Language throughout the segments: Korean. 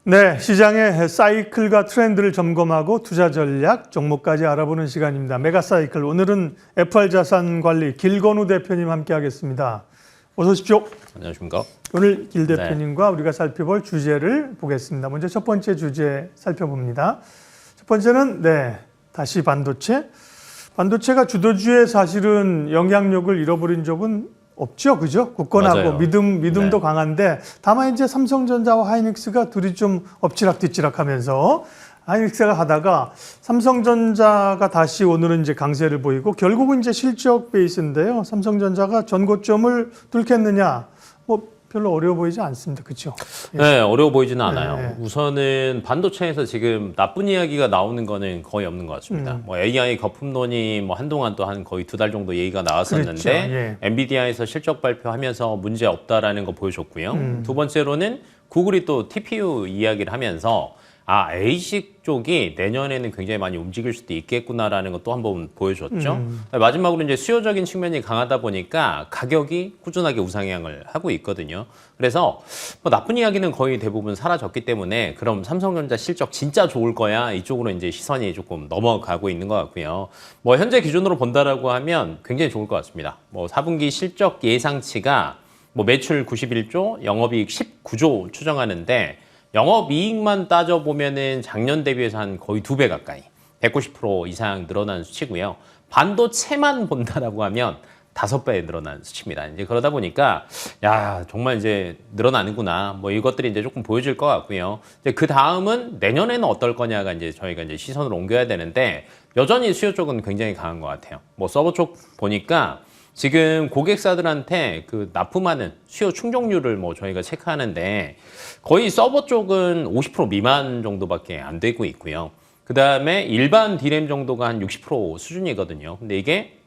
네, 시장의 사이클과 트렌드를 점검하고 투자 전략, 종목까지 알아보는 시간입니다. 메가사이클, 오늘은 FR자산관리 길건우 대표님 함께하겠습니다. 어서 오십시오. 안녕하십니까. 오늘 길 대표님과 우리가 살펴볼 주제를 보겠습니다. 먼저 첫 번째 주제 살펴봅니다. 첫 번째는 다시 반도체. 반도체가 주도주의 사실은 영향력을 잃어버린 적은 없죠, 그죠? 굳건하고 맞아요. 믿음도 강한데, 다만 이제 삼성전자와 하이닉스가 둘이 좀 엎치락뒤치락하면서 하이닉스가 하다가 삼성전자가 다시 오늘은 이제 강세를 보이고 결국은 이제 실적 베이스인데요. 삼성전자가 전고점을 뚫겠느냐? 별로 어려워 보이지 않습니다, 그렇죠? 네, 어려워 보이지는 않아요. 우선은 반도체에서 지금 나쁜 이야기가 나오는 거는 거의 없는 것 같습니다. AI 거품론이 한동안 또 한 거의 2달 정도 얘기가 나왔었는데, 그렇죠. 엔비디아에서 실적 발표하면서 문제 없다라는 거 보여줬고요. 두 번째로는 구글이 또 TPU 이야기를 하면서 ASIC 쪽이 내년에는 굉장히 많이 움직일 수도 있겠구나라는 것도 한번 보여줬죠. 마지막으로 이제 수요적인 측면이 강하다 보니까 가격이 꾸준하게 우상향을 하고 있거든요. 그래서 나쁜 이야기는 거의 대부분 사라졌기 때문에 그럼 삼성전자 실적 진짜 좋을 거야 이쪽으로 이제 시선이 조금 넘어가고 있는 것 같고요. 현재 기준으로 본다라고 하면 굉장히 좋을 것 같습니다. 4분기 실적 예상치가 매출 91조, 영업이익 19조 추정하는데 영업이익만 따져보면은 작년 대비해서 한 거의 2배 가까이 190% 이상 늘어난 수치고요. 반도체만 본다라고 하면 5배 늘어난 수치입니다. 이제 그러다 보니까 정말 이제 늘어나는구나. 이것들이 이제 조금 보여질 것 같고요. 이제 그 다음은 내년에는 어떨 거냐가 이제 저희가 이제 시선을 옮겨야 되는데 여전히 수요 쪽은 굉장히 강한 것 같아요. 서버 쪽 보니까 지금 고객사들한테 그 납품하는 수요 충족률을 저희가 체크하는데 거의 서버 쪽은 50% 미만 정도밖에 안 되고 있고요. 그 다음에 일반 D램 정도가 한 60% 수준이거든요. 근데 이게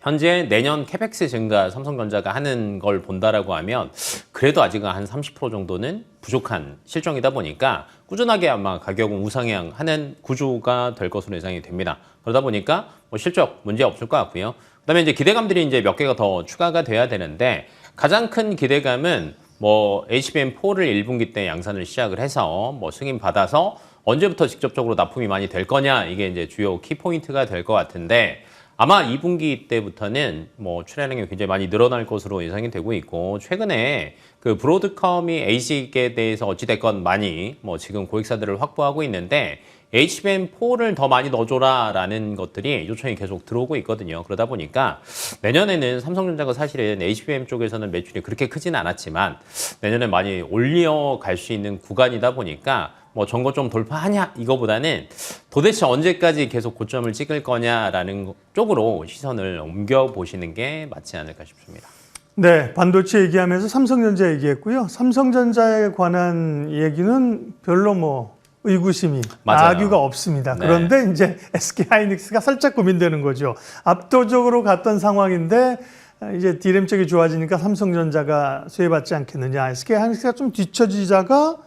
현재 내년 캐펙스 증가 삼성전자가 하는 걸 본다라고 하면 그래도 아직 한 30% 정도는 부족한 실정이다 보니까 꾸준하게 아마 가격은 우상향하는 구조가 될 것으로 예상이 됩니다. 그러다 보니까 실적 문제 없을 것 같고요. 그다음에 이제 기대감들이 이제 몇 개가 더 추가가 돼야 되는데 가장 큰 기대감은 HBM4를 1분기 때 양산을 시작을 해서 승인 받아서 언제부터 직접적으로 납품이 많이 될 거냐 이게 이제 주요 키포인트가 될 것 같은데 아마 2분기 때부터는 출하량이 굉장히 많이 늘어날 것으로 예상이 되고 있고 최근에 그 브로드컴이 ASIC에 대해서 어찌됐건 많이 지금 고객사들을 확보하고 있는데 HBM4를 더 많이 넣어줘라라는 것들이 요청이 계속 들어오고 있거든요. 그러다 보니까 내년에는 삼성전자가 사실은 HBM 쪽에서는 매출이 그렇게 크지는 않았지만 내년에 많이 올려갈 수 있는 구간이다 보니까 전고점 돌파하냐 이거보다는 도대체 언제까지 계속 고점을 찍을 거냐라는 쪽으로 시선을 옮겨보시는 게 맞지 않을까 싶습니다. 네, 반도체 얘기하면서 삼성전자 얘기했고요. 삼성전자에 관한 얘기는 별로 의구심이, 아규가 없습니다. 네. 그런데 이제 SK하이닉스가 살짝 고민되는 거죠. 압도적으로 갔던 상황인데 이제 D램 쪽이 좋아지니까 삼성전자가 수혜받지 않겠느냐. SK하이닉스가 좀 뒤처지다가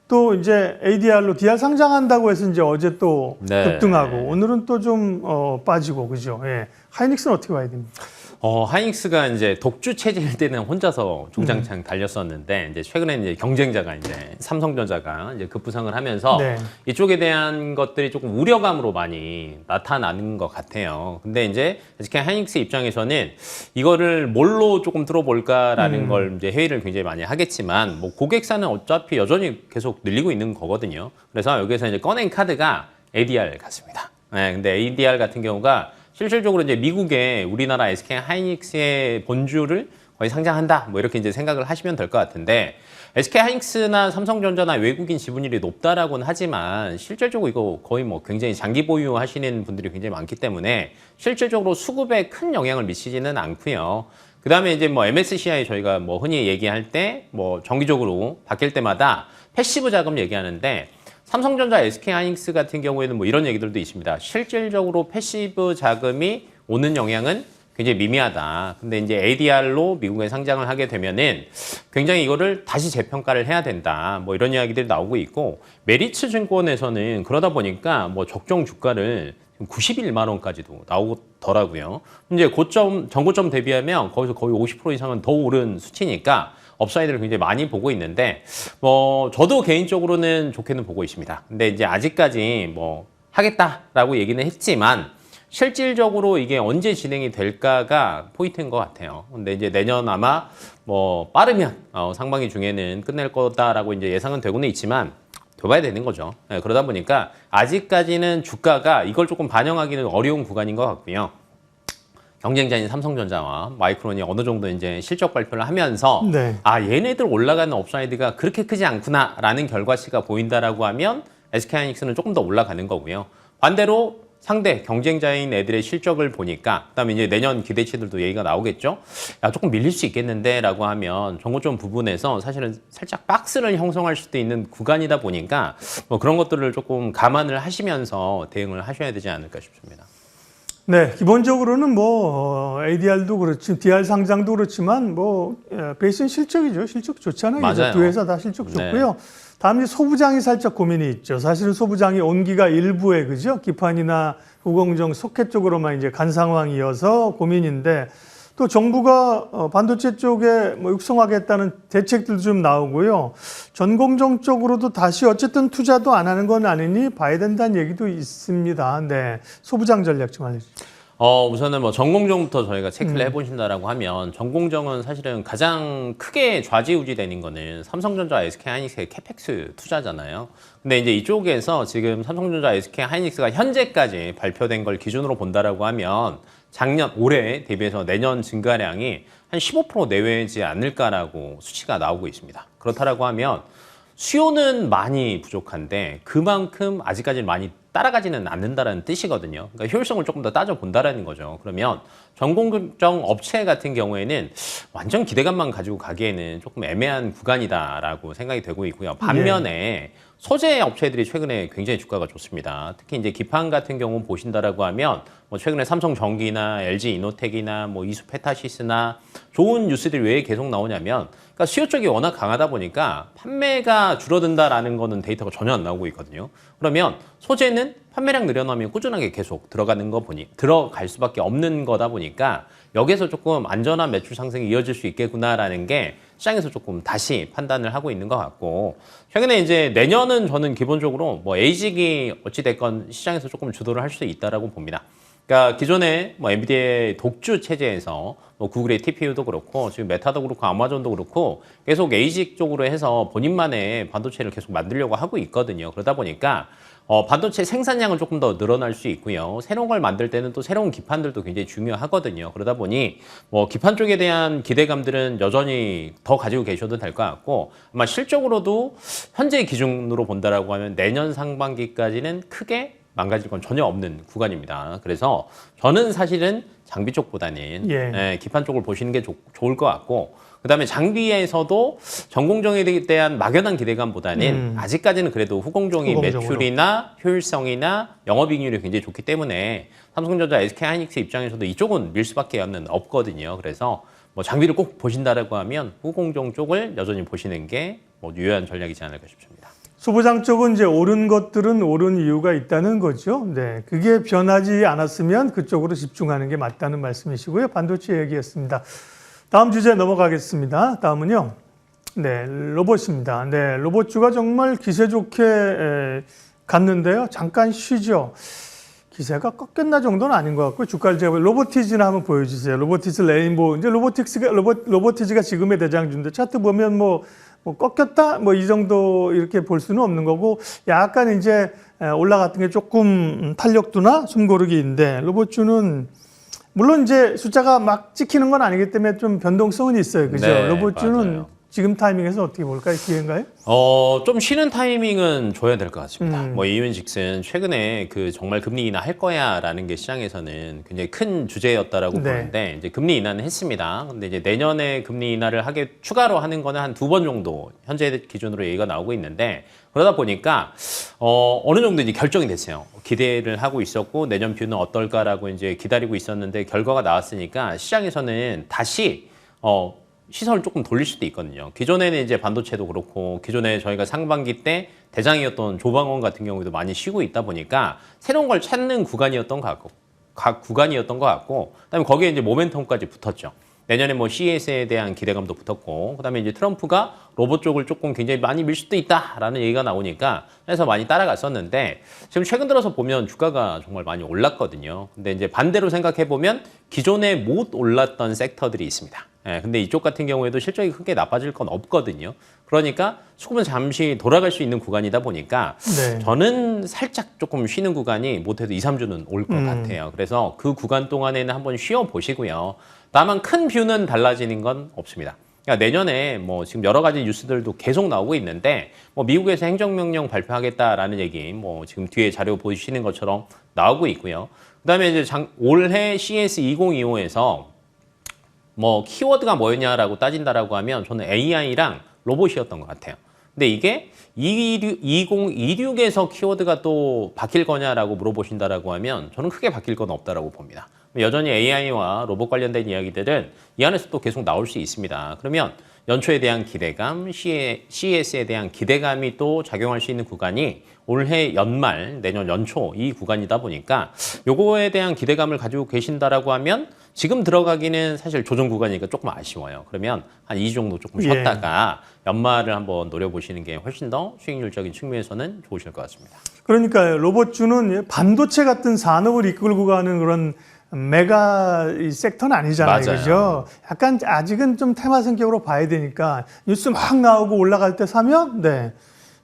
또 이제 ADR로 DR 상장한다고 해서 이제 어제 또 급등하고 오늘은 또 좀 빠지고 그죠. 예. 하이닉스는 어떻게 봐야 됩니까? 하이닉스가 이제 독주 체제일 때는 혼자서 종장창 달렸었는데 이제 최근에 이제 경쟁자가 이제 삼성전자가 이제 급부상을 하면서 이쪽에 대한 것들이 조금 우려감으로 많이 나타나는 것 같아요. 근데 이제 SK 하이닉스 입장에서는 이거를 뭘로 조금 들어볼까라는 걸 이제 회의를 굉장히 많이 하겠지만 고객사는 어차피 여전히 계속 늘리고 있는 거거든요. 그래서 여기서 이제 꺼낸 카드가 ADR 같습니다. 네, 근데 ADR 같은 경우가 실질적으로 이제 미국의 우리나라 SK 하이닉스의 본주를 거의 상장한다. 이렇게 이제 생각을 하시면 될 것 같은데 SK 하이닉스나 삼성전자나 외국인 지분율이 높다라고는 하지만 실질적으로 이거 거의 굉장히 장기 보유하시는 분들이 굉장히 많기 때문에 실질적으로 수급에 큰 영향을 미치지는 않고요. 그 다음에 이제 MSCI 저희가 흔히 얘기할 때 정기적으로 바뀔 때마다 패시브 자금 얘기하는데 삼성전자, SK하이닉스 같은 경우에는 이런 얘기들도 있습니다. 실질적으로 패시브 자금이 오는 영향은 굉장히 미미하다. 근데 이제 ADR로 미국에 상장을 하게 되면은 굉장히 이거를 다시 재평가를 해야 된다. 이런 이야기들이 나오고 있고 메리츠 증권에서는 그러다 보니까 적정 주가를 91만 원까지도 나오더라고요. 이제 전고점 대비하면 거기서 거의 50% 이상은 더 오른 수치니까 업사이드를 굉장히 많이 보고 있는데 저도 개인적으로는 좋게는 보고 있습니다. 근데 이제 아직까지 하겠다라고 얘기는 했지만 실질적으로 이게 언제 진행이 될까가 포인트인 것 같아요. 근데 이제 내년 아마 빠르면 상반기 중에는 끝낼 거다라고 이제 예상은 되고는 있지만 둬봐야 되는 거죠. 네, 그러다 보니까 아직까지는 주가가 이걸 조금 반영하기는 어려운 구간인 것 같고요. 경쟁자인 삼성전자와 마이크론이 어느 정도 이제 실적 발표를 하면서 네. 얘네들 올라가는 업사이드가 그렇게 크지 않구나라는 결과치가 보인다라고 하면 SK하이닉스는 조금 더 올라가는 거고요. 반대로 상대 경쟁자인 애들의 실적을 보니까 그다음에 이제 내년 기대치들도 얘기가 나오겠죠. 조금 밀릴 수 있겠는데라고 하면 정고점 부분에서 사실은 살짝 박스를 형성할 수도 있는 구간이다 보니까 그런 것들을 조금 감안을 하시면서 대응을 하셔야 되지 않을까 싶습니다. 네, 기본적으로는 ADR도 그렇지, DR 상장도 그렇지만 베이스는 실적이죠. 실적 좋잖아요. 맞아요. 두 회사 다 실적 네. 좋고요. 다음 이제 소부장이 살짝 고민이 있죠. 사실은 소부장이 온기가 일부에 그죠? 기판이나 후공정 소켓 쪽으로만 이제 간 상황이어서 고민인데 또 정부가 반도체 쪽에 육성하겠다는 대책들도 좀 나오고요. 전공정 쪽으로도 다시 어쨌든 투자도 안 하는 건 아니니 봐야 된다는 얘기도 있습니다. 네, 소부장 전략 좀 알려주세요. 우선은 전공정부터 저희가 체크를 해보신다라고 하면 전공정은 사실은 가장 크게 좌지우지되는 거는 삼성전자, SK하이닉스의 캐펙스 투자잖아요. 근데 이제 이쪽에서 지금 삼성전자, SK하이닉스가 현재까지 발표된 걸 기준으로 본다라고 하면 올해 대비해서 내년 증가량이 한 15% 내외이지 않을까라고 수치가 나오고 있습니다. 그렇다라고 하면 수요는 많이 부족한데 그만큼 아직까지는 많이 따라가지는 않는다는 뜻이거든요. 그러니까 효율성을 조금 더 따져본다라는 거죠. 그러면 전공정 업체 같은 경우에는 완전 기대감만 가지고 가기에는 조금 애매한 구간이다라고 생각이 되고 있고요. 반면에 소재 업체들이 최근에 굉장히 주가가 좋습니다. 특히 이제 기판 같은 경우 보신다라고 하면 최근에 삼성전기나 LG이노텍이나 이수페타시스나 좋은 뉴스들이 왜 계속 나오냐면 그러니까 수요 쪽이 워낙 강하다 보니까 판매가 줄어든다라는 거는 데이터가 전혀 안 나오고 있거든요. 그러면 소재는 판매량 늘어나면 꾸준하게 계속 들어갈 수밖에 없는 거다 보니까 여기서 조금 안전한 매출 상승이 이어질 수 있겠구나라는 게 시장에서 조금 다시 판단을 하고 있는 것 같고 최근에 이제 내년은 저는 기본적으로 에이직이 어찌됐건 시장에서 조금 주도를 할 수 있다라고 봅니다. 그러니까 기존에 엔비디아의 독주 체제에서 구글의 TPU도 그렇고 지금 메타도 그렇고 아마존도 그렇고 계속 에이직 쪽으로 해서 본인만의 반도체를 계속 만들려고 하고 있거든요. 그러다 보니까 반도체 생산량은 조금 더 늘어날 수 있고요. 새로운 걸 만들 때는 또 새로운 기판들도 굉장히 중요하거든요. 그러다 보니 기판 쪽에 대한 기대감들은 여전히 더 가지고 계셔도 될 것 같고 아마 실적으로도 현재 기준으로 본다라고 하면 내년 상반기까지는 크게 망가질 건 전혀 없는 구간입니다. 그래서 저는 사실은 장비 쪽보다는 기판 쪽을 보시는 게 좋을 것 같고 그다음에 장비에서도 전공정에 대한 막연한 기대감보다는 아직까지는 그래도 후공정이 매출이나 효율성이나 영업이익률이 굉장히 좋기 때문에 삼성전자, SK하이닉스 입장에서도 이쪽은 밀 수밖에 없거든요. 그래서 장비를 꼭 보신다라고 하면 후공정 쪽을 여전히 보시는 게 유효한 전략이지 않을까 싶습니다. 소부장 쪽은 이제 오른 것들은 오른 이유가 있다는 거죠. 네, 그게 변하지 않았으면 그쪽으로 집중하는 게 맞다는 말씀이시고요. 반도체 얘기했습니다. 다음 주제 넘어가겠습니다. 다음은요. 네, 로봇입니다. 네, 로봇주가 정말 기세 좋게 갔는데요. 잠깐 쉬죠. 기세가 꺾였나 정도는 아닌 것 같고 주가를 제가 로보티즈나 한번 보여주세요. 로보티즈 레인보우. 이제 로보티즈가 지금의 대장주인데 차트 보면 꺾였다 이 정도 이렇게 볼 수는 없는 거고 약간 이제 올라갔던 게 조금 탄력도나 숨고르기인데 로봇주는 물론 이제 숫자가 막 찍히는 건 아니기 때문에 좀 변동성은 있어요. 그죠? 네, 로봇주는 맞아요. 지금 타이밍에서 어떻게 볼까요? 기회인가요? 좀 쉬는 타이밍은 줘야 될 것 같습니다. 이유인즉슨 최근에 정말 금리 인하 할 거야라는 게 시장에서는 굉장히 큰 주제였다라고 보는데 이제 금리 인하는 했습니다. 근데 이제 내년에 금리 인하를 추가로 하는 거는 한 2번 정도 현재 기준으로 얘기가 나오고 있는데 그러다 보니까 어느 정도 이제 결정이 됐어요. 기대를 하고 있었고 내년 뷰는 어떨까라고 이제 기다리고 있었는데 결과가 나왔으니까 시장에서는 다시 시선을 조금 돌릴 수도 있거든요. 기존에는 이제 반도체도 그렇고 기존에 저희가 상반기 때 대장이었던 조방원 같은 경우도 많이 쉬고 있다 보니까 새로운 걸 찾는 구간이었던 것 같고 그다음에 거기에 이제 모멘텀까지 붙었죠. 내년에 뭐 CES에 대한 기대감도 붙었고, 그다음에 이제 트럼프가 로봇 쪽을 조금 굉장히 많이 밀 수도 있다라는 얘기가 나오니까 해서 많이 따라갔었는데 지금 최근 들어서 보면 주가가 정말 많이 올랐거든요. 근데 이제 반대로 생각해 보면 기존에 못 올랐던 섹터들이 있습니다. 예, 근데 이쪽 같은 경우에도 실적이 크게 나빠질 건 없거든요. 그러니까 조금은 잠시 돌아갈 수 있는 구간이다 보니까 네. 저는 살짝 조금 쉬는 구간이 못해도 2, 3주는 올 것 같아요. 그래서 그 구간 동안에는 한번 쉬어 보시고요. 다만 큰 뷰는 달라지는 건 없습니다. 그러니까 내년에 뭐 지금 여러 가지 뉴스들도 계속 나오고 있는데 뭐 미국에서 행정명령 발표하겠다라는 얘기 뭐 지금 뒤에 자료 보시는 것처럼 나오고 있고요. 그다음에 이제 올해 CES 2025에서 뭐 키워드가 뭐였냐라고 따진다라고 하면 저는 AI랑 로봇이었던 것 같아요. 근데 이게 2026에서 키워드가 또 바뀔 거냐라고 물어보신다라고 하면 저는 크게 바뀔 건 없다라고 봅니다. 여전히 AI와 로봇 관련된 이야기들은 이 안에서 또 계속 나올 수 있습니다. 그러면 연초에 대한 기대감, CES에 대한 기대감이 또 작용할 수 있는 구간이 올해 연말, 내년 연초 이 구간이다 보니까 요거에 대한 기대감을 가지고 계신다라고 하면 지금 들어가기는 사실 조정 구간이니까 조금 아쉬워요. 그러면 한 2주 정도 조금 쉬었다가 연말을 한번 노려보시는 게 훨씬 더 수익률적인 측면에서는 좋으실 것 같습니다. 그러니까 로봇주는 반도체 같은 산업을 이끌고 가는 그런 메가 섹터는 아니잖아요. 맞아요. 그죠? 약간 아직은 좀 테마 성격으로 봐야 되니까 뉴스 막 나오고 올라갈 때 사면 네.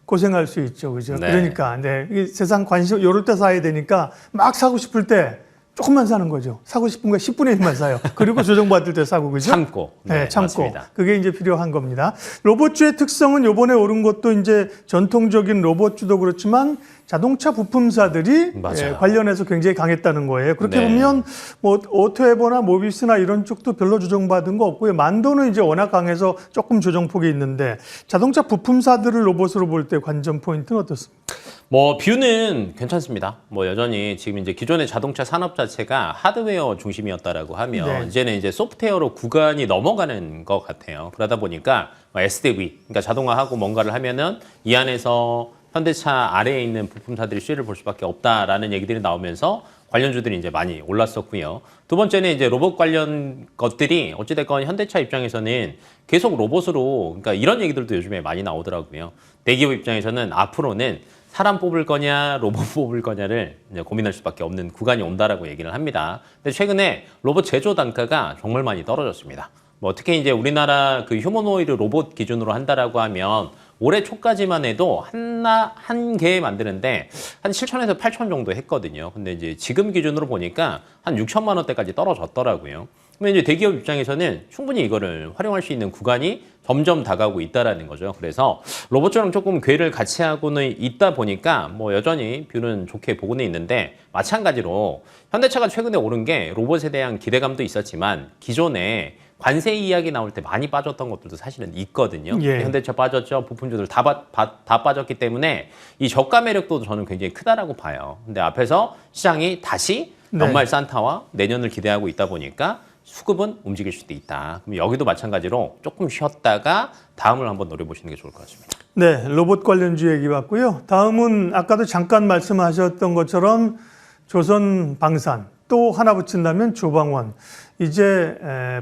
고생할 수 있죠. 그죠? 네. 그러니까 네. 이 세상 관심 요럴 때 사야 되니까 막 사고 싶을 때 조금만 사는 거죠. 사고 싶은 거 10분의 1만 사요. 그리고 조정받을 때 사고, 그죠? 참고. 네, 참고. 맞습니다. 그게 이제 필요한 겁니다. 로봇주의 특성은 요번에 오른 것도 이제 전통적인 로봇주도 그렇지만 자동차 부품사들이 맞아요. 관련해서 굉장히 강했다는 거예요. 그렇게 네. 보면 뭐 오토에버나 모비스나 이런 쪽도 별로 조정받은 거 없고요. 만도는 이제 워낙 강해서 조금 조정폭이 있는데 자동차 부품사들을 로봇으로 볼 때 관전 포인트는 어떻습니까? 뭐 뷰는 괜찮습니다. 뭐 여전히 지금 이제 기존의 자동차 산업 자체가 하드웨어 중심이었다라고 하면 네. 이제는 이제 소프트웨어로 구간이 넘어가는 것 같아요. 그러다 보니까 뭐 SDV, 그러니까 자동화하고 뭔가를 하면은 이 안에서 현대차 아래에 있는 부품사들이 수혜를 볼 수밖에 없다라는 얘기들이 나오면서 관련주들이 이제 많이 올랐었고요. 두 번째는 이제 로봇 관련 것들이 어찌됐건 현대차 입장에서는 계속 로봇으로, 그러니까 이런 얘기들도 요즘에 많이 나오더라고요. 대기업 입장에서는 앞으로는 사람 뽑을 거냐, 로봇 뽑을 거냐를 이제 고민할 수밖에 없는 구간이 온다라고 얘기를 합니다. 근데 최근에 로봇 제조 단가가 정말 많이 떨어졌습니다. 뭐 특히 이제 우리나라 그 휴머노이드 로봇 기준으로 한다라고 하면 올해 초까지만 해도 한 개 만드는데 한 7천에서 8천 정도 했거든요. 근데 이제 지금 기준으로 보니까 한 6천만 원대까지 떨어졌더라고요. 그러면 이제 대기업 입장에서는 충분히 이거를 활용할 수 있는 구간이 점점 다가오고 있다라는 거죠. 그래서 로봇처럼 조금 궤를 같이 하고는 있다 보니까 뭐 여전히 뷰는 좋게 보고는 있는데 마찬가지로 현대차가 최근에 오른 게 로봇에 대한 기대감도 있었지만 기존에 관세 이야기 나올 때 많이 빠졌던 것들도 사실은 있거든요. 예. 현대차 빠졌죠. 부품주들 다 빠졌기 때문에 이 저가 매력도 저는 굉장히 크다라고 봐요. 근데 앞에서 시장이 다시 연말 산타와 내년을 기대하고 있다 보니까 수급은 움직일 수도 있다. 그럼 여기도 마찬가지로 조금 쉬었다가 다음을 한번 노려보시는 게 좋을 것 같습니다. 네, 로봇 관련주 얘기 봤고요. 다음은 아까도 잠깐 말씀하셨던 것처럼 조선방산 또 하나 붙인다면 조방원. 이제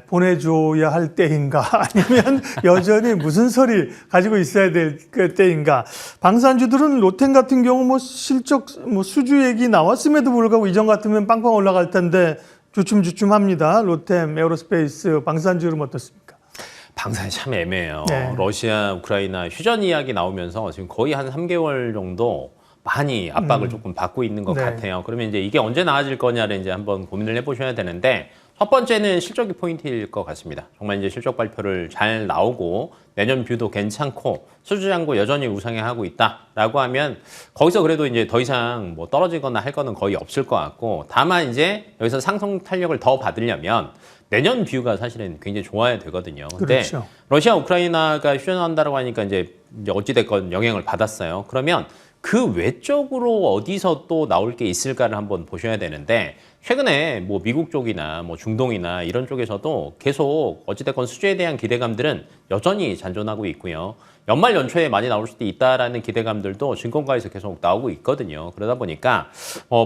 보내줘야 할 때인가 아니면 여전히 무슨 소리 가지고 있어야 될 때인가. 방산주들은 로템 같은 경우 뭐 실적 뭐 수주 얘기 나왔음에도 불구하고 이전 같으면 빵빵 올라갈 텐데 주춤주춤합니다. 로템, 에어로스페이스, 방산주는 어떻습니까? 방산이 참 애매해요. 네. 러시아, 우크라이나 휴전 이야기 나오면서 지금 거의 한 3개월 정도 많이 압박을 조금 받고 있는 것 네. 같아요. 그러면 이제 이게 언제 나아질 거냐를 이제 한번 고민을 해보셔야 되는데 첫 번째는 실적이 포인트일 것 같습니다. 정말 이제 실적 발표를 잘 나오고 내년 뷰도 괜찮고 수주장고 여전히 우상향하고 있다라고 하면 거기서 그래도 이제 더 이상 뭐 떨어지거나 할 거는 거의 없을 것 같고 다만 이제 여기서 상승 탄력을 더 받으려면 내년 뷰가 사실은 굉장히 좋아야 되거든요. 근데 그렇죠. 러시아, 우크라이나가 휴전한다고 하니까 이제 어찌됐건 영향을 받았어요. 그러면 그 외적으로 어디서 또 나올 게 있을까를 한번 보셔야 되는데 최근에 뭐 미국 쪽이나 뭐 중동이나 이런 쪽에서도 계속 어찌됐건 수주에 대한 기대감들은 여전히 잔존하고 있고요. 연말 연초에 많이 나올 수도 있다라는 기대감들도 증권가에서 계속 나오고 있거든요. 그러다 보니까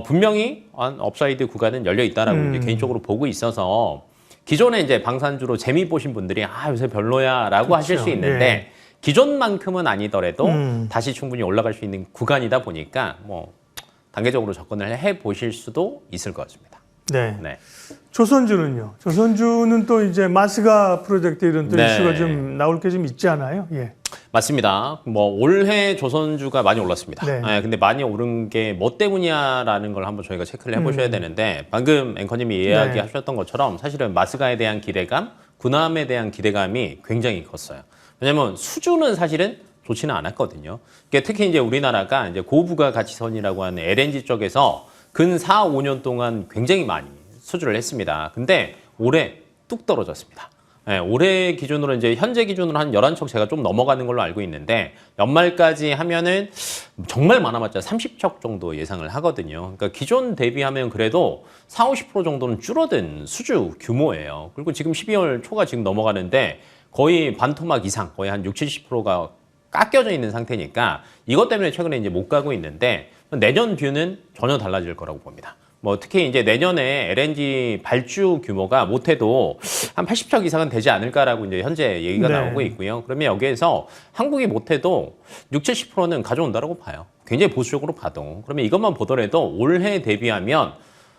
분명히 업사이드 구간은 열려 있다라고 이제 개인적으로 보고 있어서 기존에 이제 방산주로 재미 보신 분들이 요새 별로야라고 그렇죠. 하실 수 있는데 예. 기존만큼은 아니더라도 다시 충분히 올라갈 수 있는 구간이다 보니까 뭐 단계적으로 접근을 해 보실 수도 있을 것 같습니다. 네. 네. 조선주는요. 조선주는 또 이제 마스가 프로젝트 이런 또 네. 이슈가 좀 나올 게 좀 있지 않아요? 예. 맞습니다. 뭐 올해 조선주가 많이 올랐습니다. 네. 근데 많이 오른 게 뭐 때문이냐라는 걸 한번 저희가 체크를 해보셔야 되는데 방금 앵커님이 이야기하셨던 것처럼 사실은 마스가에 대한 기대감, 군함에 대한 기대감이 굉장히 컸어요. 왜냐하면 수주는 사실은 좋지는 않았거든요. 특히 이제 우리나라가 이제 고부가 가치선이라고 하는 LNG 쪽에서 근 4, 5년 동안 굉장히 많이 수주를 했습니다. 근데 올해 뚝 떨어졌습니다. 올해 기준으로 이제 현재 기준으로 한 11척 제가 좀 넘어가는 걸로 알고 있는데 연말까지 하면은 정말 많아봤자 30척 정도 예상을 하거든요. 그러니까 기존 대비하면 그래도 40, 50% 정도는 줄어든 수주 규모예요. 그리고 지금 12월 초가 지금 넘어가는데 거의 반토막 이상, 거의 한 60, 70%가 깎여져 있는 상태니까 이것 때문에 최근에 이제 못 가고 있는데 내년 뷰는 전혀 달라질 거라고 봅니다. 뭐 특히 이제 내년에 LNG 발주 규모가 못해도 한 80척 이상은 되지 않을까라고 이제 현재 얘기가 네. 나오고 있고요. 그러면 여기에서 한국이 못해도 60, 70%는 가져온다라고 봐요. 굉장히 보수적으로 봐도. 그러면 이것만 보더라도 올해 대비하면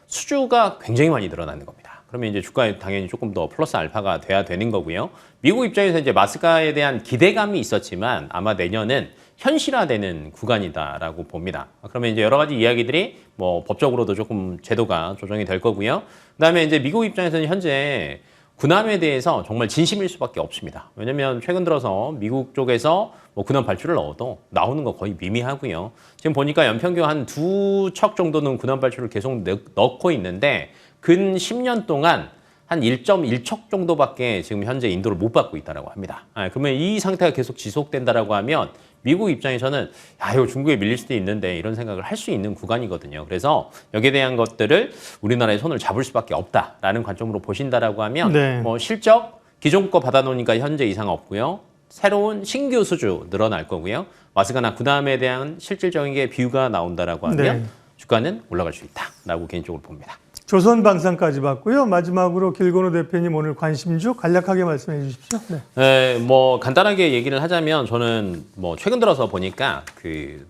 수주가 굉장히 많이 늘어나는 겁니다. 그러면 이제 주가에 당연히 조금 더 플러스 알파가 돼야 되는 거고요. 미국 입장에서 이제 마스가에 대한 기대감이 있었지만 아마 내년은 현실화되는 구간이다라고 봅니다. 그러면 이제 여러 가지 이야기들이 뭐 법적으로도 조금 제도가 조정이 될 거고요. 그다음에 이제 미국 입장에서는 현재 군함에 대해서 정말 진심일 수밖에 없습니다. 왜냐면 최근 들어서 미국 쪽에서 뭐 군함 발주를 넣어도 나오는 거 거의 미미하고요. 지금 보니까 연평균 한 2척 정도는 군함 발주를 계속 넣고 있는데 근 10년 동안 한 1.1척 정도밖에 지금 현재 인도를 못 받고 있다고 합니다. 그러면 이 상태가 계속 지속된다라고 하면 미국 입장에서는 이거 중국에 밀릴 수도 있는데 이런 생각을 할 수 있는 구간이거든요. 그래서 여기에 대한 것들을 우리나라의 손을 잡을 수밖에 없다라는 관점으로 보신다라고 하면 네. 뭐 실적 기존 거 받아놓으니까 현재 이상 없고요. 새로운 신규 수주 늘어날 거고요. 마스가나 군함에 대한 실질적인 게 비유가 나온다라고 하면 네. 주가는 올라갈 수 있다라고 개인적으로 봅니다. 조선방산까지 봤고요. 마지막으로 길건우 대표님 오늘 관심주 간략하게 말씀해 주십시오. 네. 뭐 간단하게 얘기를 하자면 저는 뭐 최근 들어서 보니까 그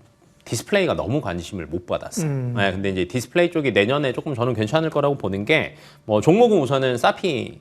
디스플레이가 너무 관심을 못 받았어요. 근데 이제 디스플레이 쪽이 내년에 조금 저는 괜찮을 거라고 보는 게 뭐 종목은 우선은 사피엔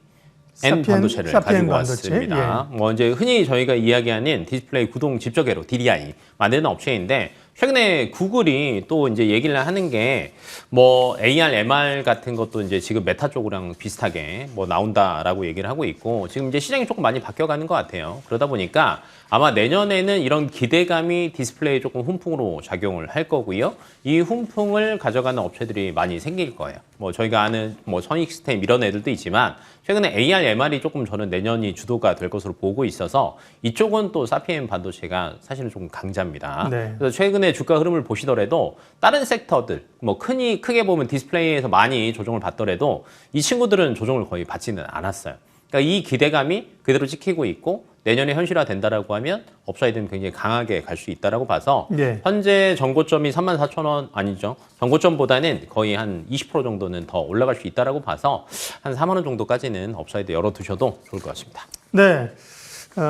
반도체를 가지고 왔습니다. 뭐 이제 흔히 저희가 이야기하는 디스플레이 구동 집적회로 DDI 만드는 업체인데 최근에 구글이 또 이제 얘기를 하는 게 뭐 AR, MR 같은 것도 이제 지금 메타 쪽이랑 비슷하게 뭐 나온다라고 얘기를 하고 있고 지금 이제 시장이 조금 많이 바뀌어가는 것 같아요. 그러다 보니까 아마 내년에는 이런 기대감이 디스플레이에 조금 훈풍으로 작용을 할 거고요. 이 훈풍을 가져가는 업체들이 많이 생길 거예요. 뭐 저희가 아는 뭐 선익스템 이런 애들도 있지만 최근에 AR, MR이 조금 저는 내년이 주도가 될 것으로 보고 있어서 이쪽은 또 사피엔 반도체가 사실은 좀 강자입니다. 네. 그래서 최근에 주가 흐름을 보시더라도 다른 섹터들 뭐 크게 보면 디스플레이에서 많이 조정을 받더라도 이 친구들은 조정을 거의 받지는 않았어요. 그러니까 이 기대감이 그대로 찍히고 있고 내년에 현실화 된다라고 하면 업사이드는 굉장히 강하게 갈 수 있다라고 봐서 네. 현재 전고점이 34,000원 아니죠. 전고점보다는 거의 한 20% 정도는 더 올라갈 수 있다라고 봐서 한 4만 원 정도까지는 업사이드 열어두셔도 좋을 것 같습니다. 네.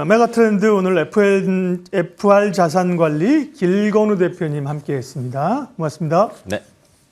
메가트렌드 오늘 FR 자산관리 길건우 대표님 함께했습니다. 고맙습니다. 네.